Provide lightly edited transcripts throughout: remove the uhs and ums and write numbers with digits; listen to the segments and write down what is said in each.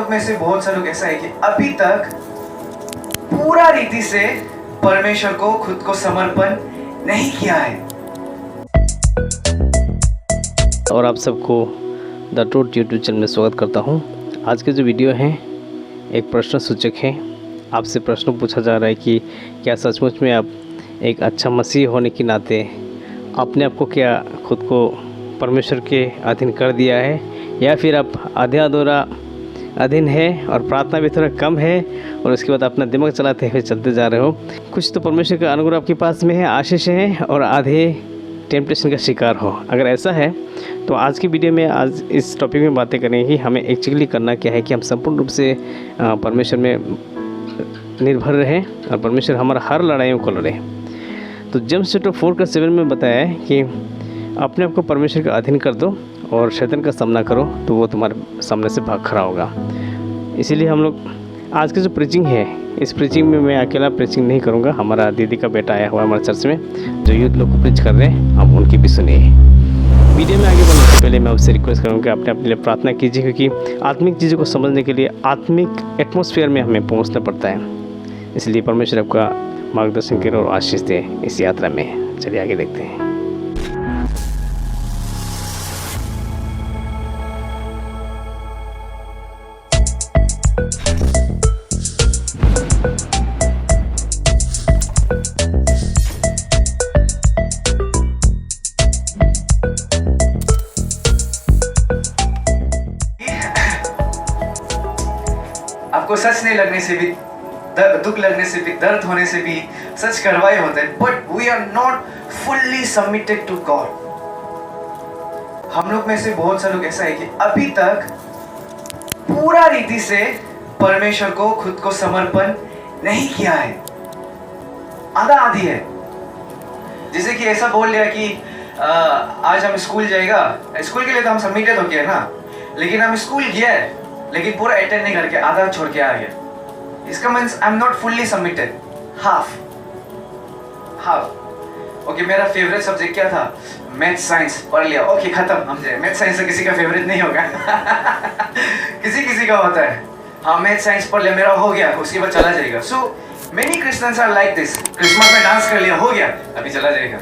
लोग में से बहुत सारे लोग ऐसा है कि अभी तक पूरा रीति से परमेश्वर को खुद को समर्पण नहीं किया है। और आप सबको द ट्रूथ यूट्यूब चैनल में स्वागत करता हूं। आज के जो वीडियो है एक प्रश्न सूचक है। आपसे प्रश्न पूछा जा रहा है कि क्या सचमुच में आप एक अच्छा मसीह होने के नाते अपने आप को क्या खुद को परमेश्वर के अधीन कर दिया है, या फिर आप आधे अधूरा अधीन है और प्रार्थना भी थोड़ा कम है और उसके बाद अपना दिमाग चलाते हुए चलते जा रहे हो। कुछ तो परमेश्वर का अनुग्रह आपके पास में है, आशीष है, और आधे टेम्पटेशन का शिकार हो। अगर ऐसा है तो आज की वीडियो में आज इस टॉपिक में बातें करेंगे कि हमें एक्चुअली करना क्या है कि हम संपूर्ण रूप से परमेश्वर में निर्भर रहें और परमेश्वर हमारा हर लड़ाइयों को लड़े। तो जेम्स चैप्टर 4:7 में बताया है कि अपने आप को परमेश्वर का अधीन कर दो और शैतान का सामना करो तो वो तुम्हारे सामने से भाग खड़ा होगा। इसीलिए हम लोग आज की जो प्रीचिंग है, इस प्रीचिंग में मैं अकेला प्रीचिंग नहीं करूँगा। हमारा दीदी का बेटा आया हुआ है हमारे चर्च में जो यूथ लोग को प्रीच कर रहे हैं, आप उनकी भी सुनिए। वीडियो में आगे बढ़ने से पहले मैं आपसे रिक्वेस्ट करूँगा कि अपने लिए प्रार्थना कीजिए, क्योंकि आत्मिक चीज़ों को समझने के लिए आत्मिक एटमॉस्फेयर में हमें पहुँचना पड़ता है। इसलिए परमेश्वर आपका मार्गदर्शन करे और आशीष दे इस यात्रा में। चलिए आगे देखते हैं। आपको सच नहीं लगने से भी, दुख लगने से भी, दर्द होने से भी सच करवाए होते हैं, but we are not fully submitted to God. हम लोग में से बहुत सारे लोग ऐसा है कि अभी तक पूरा रीति से परमेश्वर को खुद को समर्पण नहीं किया है, आधा आधी है। जैसे कि ऐसा बोल लिया कि आज हम स्कूल जाएगा, स्कूल के लिए तो हम सबमिटेड हो गया ना, लेकिन हम स्कूल गया है लेकिन पूरा अटेंड नहीं करके आधा छोड़ के आ गया। इसका means I am not fully submitted, half. Okay, मेरा फेवरेट सब्जेक्ट क्या था? मैथ साइंस पढ़ लिया, ओके खत्म। हम जाए मैथ साइंस से किसी का फेवरेट नहीं होगा किसी का होता है। हाँ, मैथ साइंस पढ़ लिया, मेरा हो गया, उसके बाद चला जाएगा। So many Christians are like this. Christmas में डांस कर लिया, हो गया, अभी चला जाएगा।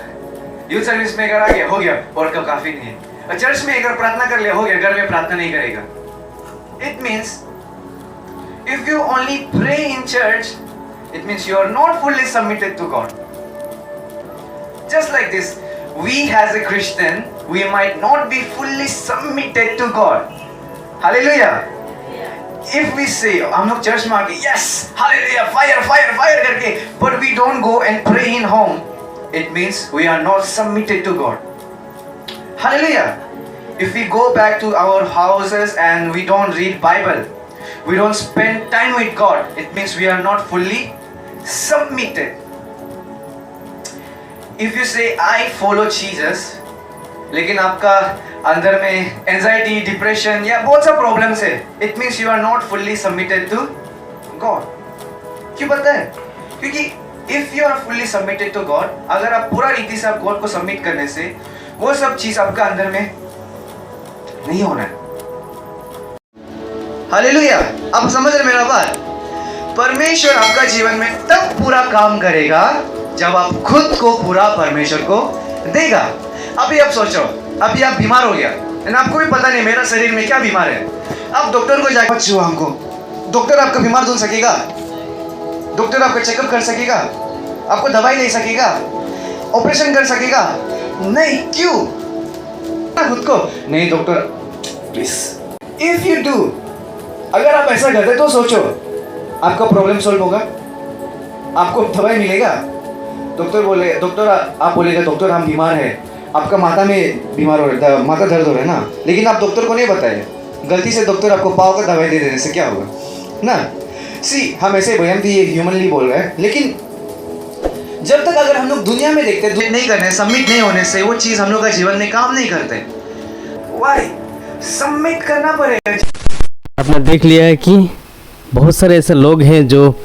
यूथ सर्विस में अगर आ गया, हो गया, और कब काफी नहीं है। और चर्च में अगर प्रार्थना कर लिया, हो गया, घर में प्रार्थना नहीं करेगा। It means if you only pray in church, it means you are not fully submitted to God. Just like this, we as a Christian, we might not be fully submitted to God. Hallelujah. If we say, हम लोग church में आके yes, hallelujah, fire करके, but we don't go and pray in home, it means we are not submitted to God. Hallelujah. If we go back to our houses and we don't read Bible, we don't spend time with God, it means we are not fully submitted. If you say I follow Jesus, लेकिन आपका अंदर में anxiety, depression या बहुत सा problems है, it means you are not fully submitted to God. क्यों पता है? क्योंकि if you are fully submitted to God, अगर आप पूरा रीति से आप गॉड को सबमिट करने से वो सब चीज आपका अंदर में नहीं होना है। हालेलुया। आप समझ रहे मेरा बात? परमेश्वर आपका जीवन में तब पूरा काम करेगा जब आप खुद को पूरा परमेश्वर को देगा। अभी आप सोचो, अभी आप बीमार हो गया और आपको भी पता नहीं मेरा शरीर में क्या बीमार है। आप डॉक्टर को जाकर पूछो, हमको डॉक्टर आपका बीमार ढूंढ सकेगा? डॉक्टर आपका चेकअप कर सकेगा? आपको दवाई दे सकेगा? ऑपरेशन कर सकेगा? नहीं। क्यों? खुद को नहीं। Doctor please, if you do, अगर आप ऐसा करते तो सोचो आपका प्रॉब्लम सॉल्व होगा, आपको दवाई मिलेगा। डॉक्टर आप बोलेगा डॉक्टर हम बीमार है, आपका माथा में बीमार हो रहा है, माथा दर्द हो रहा है ना, लेकिन आप डॉक्टर को नहीं बताए, गलती से डॉक्टर आपको पाव का दवाई दे देने से क्या होगा ना? हम ऐसे भयम भी ह्यूमनली बोल रहे हैं, लेकिन जब तक अगर हम लोग दुनिया में देखते हैं नहीं करने, सबमिट नहीं होने से वो चीज हम लोग का जीवन में काम नहीं करते। वाई? सबमिट करना पड़ेगा। आपने देख लिया है कि बहुत सारे ऐसे लोग हैं जो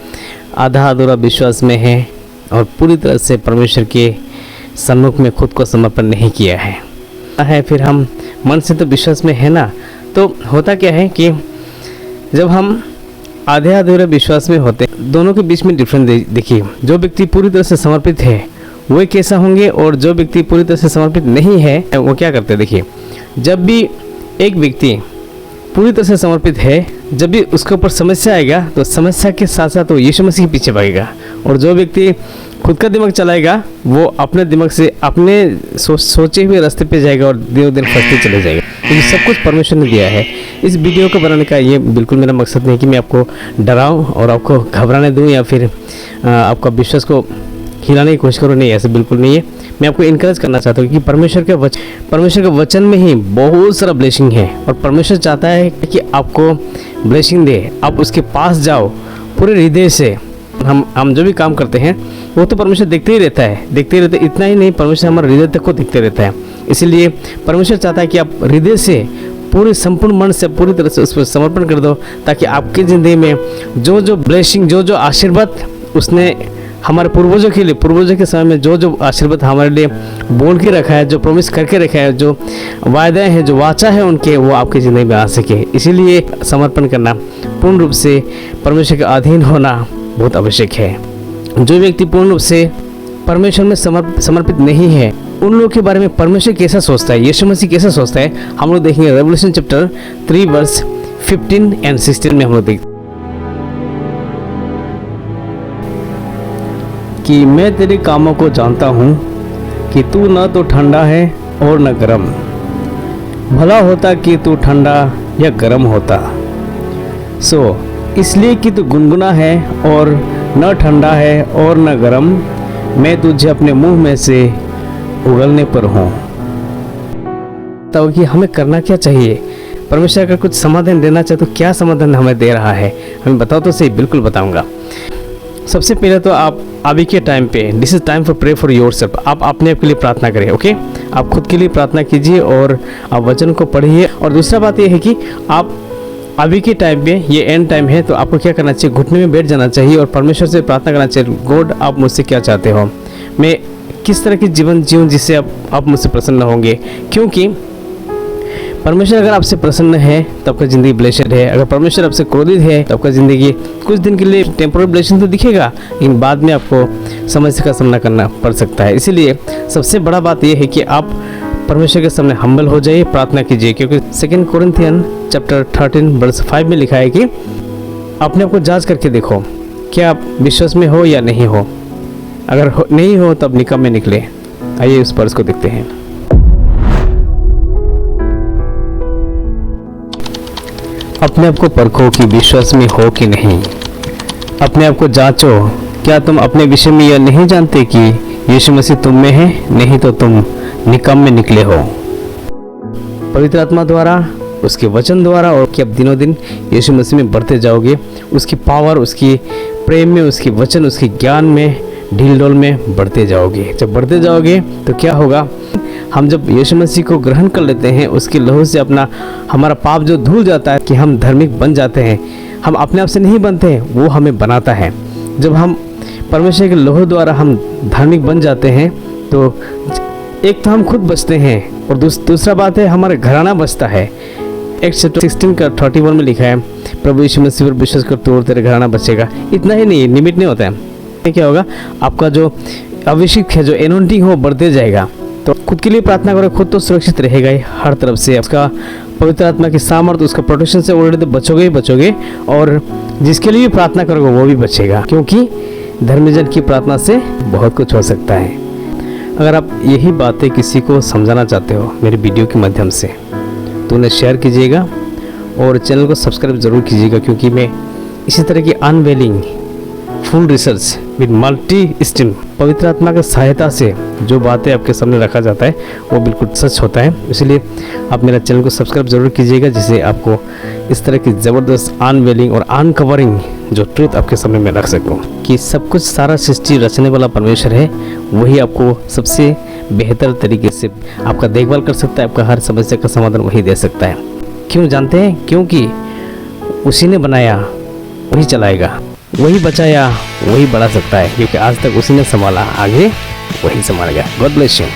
आधा अधूरा विश्वास में हैं और पूरी तरह से परमेश्वर के सम्मुख में खुद को समर्पण नहीं किया है। फिर हम मन से तो विश्वास में है ना, तो होता क्या है कि जब हम आधे अधूरे विश्वास में होते हैं, दोनों के बीच में डिफरेंस देखिए। जो व्यक्ति पूरी तरह से समर्पित है वो कैसा होंगे, और जो व्यक्ति पूरी तरह से समर्पित नहीं है वो क्या करते हैं। देखिए, जब भी एक व्यक्ति पूरी तरह से समर्पित है, जब भी उसके ऊपर समस्या आएगा तो समस्या के साथ साथ वो यीशु मसीह के पीछे भागेगा। और जो व्यक्ति खुद का दिमाग चलाएगा वो अपने दिमाग से अपने सोचे हुए रास्ते पे जाएगा और दिनों दिन फंसते चले जाएगा, क्योंकि सब कुछ परमेश्वर ने दिया है। इस वीडियो को बनाने का ये बिल्कुल मेरा मकसद नहीं कि मैं आपको डराऊं और आपको घबराने दूं या फिर आपका विश्वास को हिलाने की कोशिश करूँ, नहीं, ऐसे बिल्कुल नहीं है। मैं आपको इनकरेज करना चाहता हूँ कि परमेश्वर के वचन में ही बहुत सारा ब्लेसिंग है, और परमेश्वर चाहता है कि आपको ब्लेसिंग दे। आप उसके पास जाओ पूरे हृदय से। हम जो भी काम करते हैं वो तो परमेश्वर देखते ही रहता है। इतना ही नहीं, परमेश्वर हमारे हृदय तक को देखते रहता है। इसीलिए परमेश्वर चाहता है कि आप हृदय से पूरे संपूर्ण मन से पूरी तरह से उस पर समर्पण कर दो, ताकि आपकी ज़िंदगी में जो ब्लेसिंग, जो आशीर्वाद उसने हमारे पूर्वजों के समय में जो आशीर्वाद हमारे लिए बोल के रखा है, जो प्रॉमिस करके रखा है, जो वायदे हैं, जो वाचा है उनके, वो आपकी ज़िंदगी में आ सके। इसीलिए समर्पण करना, पूर्ण रूप से परमेश्वर के अधीन होना बहुत आवश्यक है। जो व्यक्ति पूर्ण रूप से परमेश्वर में समर्पित नहीं है, उन लोगों के बारे में परमेश्वर कैसा सोचता है, यीशु मसीह कैसा सोचता है, हम लोग देखेंगे रेवल्यूशन चैप्टर 3 वर्स 15 एंड 16 में हम लोग देखते कि मैं तेरे कामों को जानता हूँ कि तू न तो ठंडा है और न गर्म। भला होता कि तू ठंडा या गर्म होता। इसलिए कि तू गुनगुना है और न ठंडा है और न गर्म, मैं तुझे अपने मुंह में से उगलने पर हूँ। तो कि हमें करना क्या चाहिए, परमेश्वर अगर कुछ समाधान देना चाहे तो क्या समाधान हमें दे रहा है, हमें बताओ तो सही। बिल्कुल बताऊंगा। सबसे पहले तो आप अभी के टाइम पे, this is time for pray for yourself. आप अपने आप के लिए प्रार्थना करें, ओके। आप खुद के लिए प्रार्थना कीजिए और आप वचन को पढ़िए। और दूसरा बात यह है कि आप अभी के टाइम पे, ये एंड टाइम है, तो आपको क्या करना चाहिए, घुटने में बैठ जाना चाहिए और परमेश्वर से प्रार्थना करना चाहिए। गॉड, आप मुझसे क्या चाहते हो, मैं किस तरह की जीवन जीऊँ जिससे आप मुझसे प्रसन्न होंगे। क्योंकि परमेश्वर अगर आपसे प्रसन्न है तो आपका ज़िंदगी ब्लेस्ड है। अगर परमेश्वर आपसे क्रोधित है तो आपका ज़िंदगी कुछ दिन के लिए टेम्पोररी ब्लेसिंग तो दिखेगा, लेकिन बाद में आपको समस्या का सामना करना पड़ सकता है। इसीलिए सबसे बड़ा बात यह है कि आप परमेश्वर के सामने हम्बल हो जाइए, प्रार्थना कीजिए। क्योंकि 2 कोरिन्थियन चैप्टर 13 वर्स 5 में लिखा है कि अपने आप को जांच करके देखो, क्या आप विश्वास में हो या नहीं हो। अगर नहीं हो तब निकम में निकले। आइए उस वर्स को देखते हैं। अपने आप को परखो कि विश्वास में हो कि नहीं। अपने आप को जांचो, क्या तुम अपने विषय में यह नहीं जानते कि यीशु मसीह तुम में है, नहीं तो तुम निकम में निकले हो। पवित्र आत्मा द्वारा, उसके वचन द्वारा, और कि अब दिनों दिन यीशु मसीह में बढ़ते जाओगे, उसकी पावर, उसकी प्रेम में, उसकी वचन, उसके ज्ञान में, ढील डोल में बढ़ते जाओगे। जब बढ़ते जाओगे तो क्या होगा, हम जब यीशु मसीह को ग्रहण कर लेते हैं, उसके लहू से हमारा पाप जो धुल जाता है, कि हम धार्मिक बन जाते हैं। हम अपने आप से नहीं बनते हैं, वो हमें बनाता है। जब हम परमेश्वर के लहू द्वारा हम धार्मिक बन जाते हैं तो एक तो हम खुद बचते हैं, और दूसरा बात है हमारा घराना बचता है। एक्ट्स चैप्टर 16 का 31 में लिखा है, प्रभु यीशु मसीह पर विश्वास कर तो तेरा घराना बचेगा। इतना ही नहीं, लिमिट नहीं होता है। क्या होगा, आपका जो अभिषेक है, जो एनोइंटिंग हो, बढ़ते जाएगा। तो खुद के लिए प्रार्थना करो, खुद तो सुरक्षित रहेगा ही हर तरफ से। उसका पवित्र आत्मा की सामर्थ, उसका प्रोटेक्शन से ऑलरेडी तो बचोगे ही बचोगे, और जिसके लिए भी प्रार्थना करोगे वो भी बचेगा। क्योंकि धर्मजन की प्रार्थना से बहुत कुछ हो सकता है। अगर आप यही बातें किसी को समझाना चाहते हो मेरे वीडियो के माध्यम से, तो उन्हें शेयर कीजिएगा और चैनल को सब्सक्राइब ज़रूर कीजिएगा। क्योंकि मैं इसी तरह की unveiling full research with multi stream पवित्र आत्मा की सहायता से जो बातें आपके सामने रखा जाता है वो बिल्कुल सच होता है। इसलिए आप मेरा चैनल को सब्सक्राइब ज़रूर कीजिएगा, जिससे आपको इस तरह की ज़बरदस्त अनवेलिंग और अनकवरिंग जो ट्रूथ आपके सामने मैं रख सकूं, कि सब कुछ, सारा सृष्टि रचने वाला परमेश्वर है, वही आपको सबसे बेहतर तरीके से आपका देखभाल कर सकता है। आपका हर समस्या का समाधान वही दे सकता है। क्यों जानते हैं? क्योंकि उसी ने बनाया, वही चलाएगा, वही बचाया, वही बढ़ा सकता है। क्योंकि आज तक उसी ने संभाला, आगे वही संभालेगा। God bless you.